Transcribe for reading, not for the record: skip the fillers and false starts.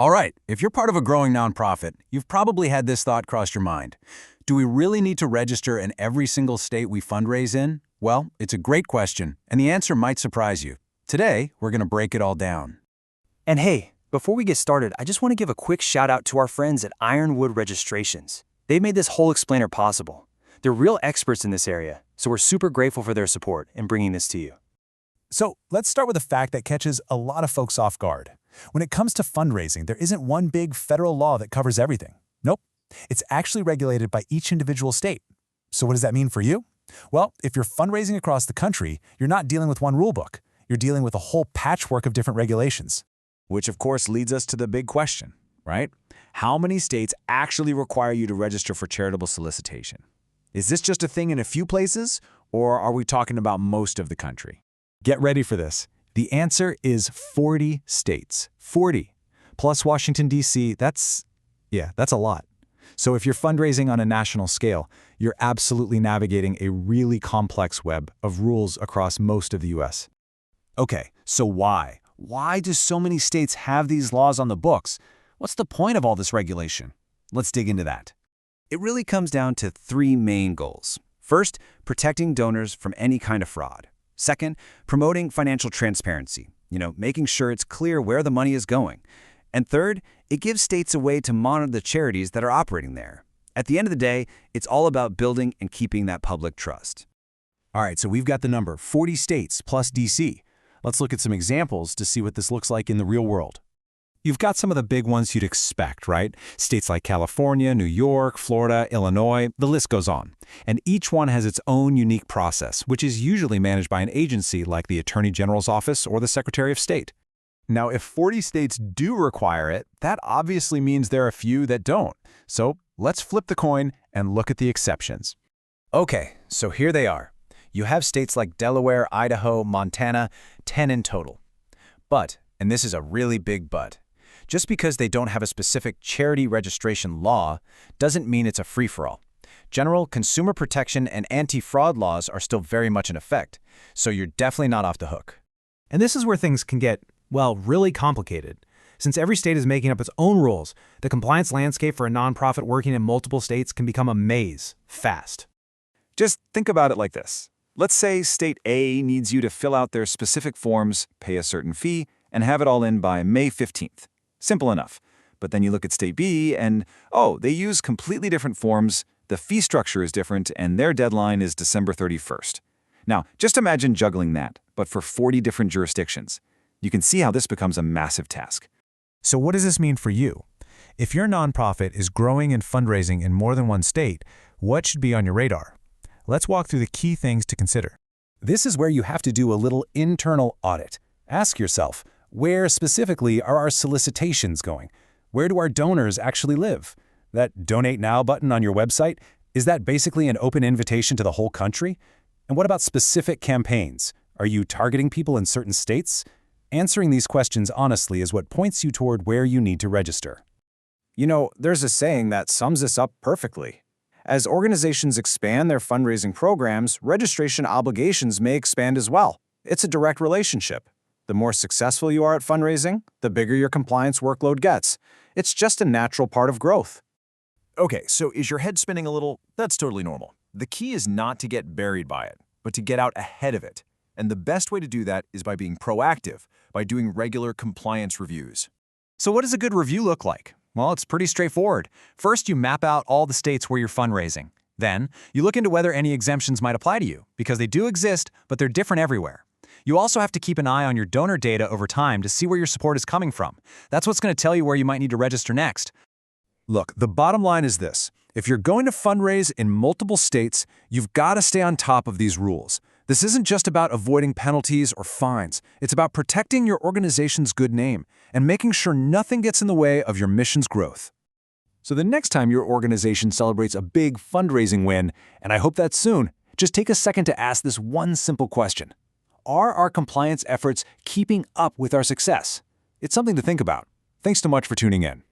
All right, if you're part of a growing nonprofit, you've probably had this thought cross your mind. Do we really need to register in every single state we fundraise in? Well, it's a great question, and the answer might surprise you. Today, we're going to break it all down. And hey, before we get started, I just want to give a quick shout out to our friends at Ironwood Registrations. They made this whole explainer possible. They're real experts in this area, so we're super grateful for their support in bringing this to you. So let's start with a fact that catches a lot of folks off guard. When it comes to fundraising, there isn't one big federal law that covers everything. Nope. It's actually regulated by each individual state. So what does that mean for you? Well, if you're fundraising across the country, you're not dealing with one rule book. You're dealing with a whole patchwork of different regulations. Which of course leads us to the big question, right? How many states actually require you to register for charitable solicitation? Is this just a thing in a few places, or are we talking about most of the country? Get ready for this. The answer is 40 states. 40. Plus Washington, D.C., that's a lot. So if you're fundraising on a national scale, you're absolutely navigating a really complex web of rules across most of the U.S. Okay, so why? Why do so many states have these laws on the books? What's the point of all this regulation? Let's dig into that. It really comes down to three main goals. First, protecting donors from any kind of fraud. Second, promoting financial transparency, making sure it's clear where the money is going. And third, it gives states a way to monitor the charities that are operating there. At the end of the day, it's all about building and keeping that public trust. All right, so we've got the number 40 states plus D.C. Let's look at some examples to see what this looks like in the real world. You've got some of the big ones you'd expect, right? States like California, New York, Florida, Illinois, the list goes on. And each one has its own unique process, which is usually managed by an agency like the Attorney General's Office or the Secretary of State. Now, if 40 states do require it, that obviously means there are a few that don't. So let's flip the coin and look at the exceptions. Okay, so here they are. You have states like Delaware, Idaho, Montana, 10 in total. But, and this is a really big but, just because they don't have a specific charity registration law doesn't mean it's a free-for-all. General consumer protection and anti-fraud laws are still very much in effect, so you're definitely not off the hook. And this is where things can get, really complicated. Since every state is making up its own rules, the compliance landscape for a nonprofit working in multiple states can become a maze, fast. Just think about it like this. Let's say State A needs you to fill out their specific forms, pay a certain fee, and have it all in by May 15th. Simple enough. But then you look at State B and, they use completely different forms, the fee structure is different, and their deadline is December 31st. Now, just imagine juggling that, but for 40 different jurisdictions. You can see how this becomes a massive task. So what does this mean for you? If your nonprofit is growing and fundraising in more than one state, what should be on your radar? Let's walk through the key things to consider. This is where you have to do a little internal audit. Ask yourself, where specifically are our solicitations going? Where do our donors actually live? That Donate Now button on your website, is that basically an open invitation to the whole country? And what about specific campaigns? Are you targeting people in certain states? Answering these questions honestly is what points you toward where you need to register. There's a saying that sums this up perfectly. As organizations expand their fundraising programs, registration obligations may expand as well. It's a direct relationship. The more successful you are at fundraising, the bigger your compliance workload gets. It's just a natural part of growth. Okay, so is your head spinning a little? That's totally normal. The key is not to get buried by it, but to get out ahead of it. And the best way to do that is by being proactive, by doing regular compliance reviews. So what does a good review look like? Well, it's pretty straightforward. First, you map out all the states where you're fundraising. Then, you look into whether any exemptions might apply to you, because they do exist, but they're different everywhere. You also have to keep an eye on your donor data over time to see where your support is coming from. That's what's going to tell you where you might need to register next. Look, the bottom line is this. If you're going to fundraise in multiple states, you've got to stay on top of these rules. This isn't just about avoiding penalties or fines. It's about protecting your organization's good name and making sure nothing gets in the way of your mission's growth. So the next time your organization celebrates a big fundraising win, and I hope that's soon, just take a second to ask this one simple question. Are our compliance efforts keeping up with our success? It's something to think about. Thanks so much for tuning in.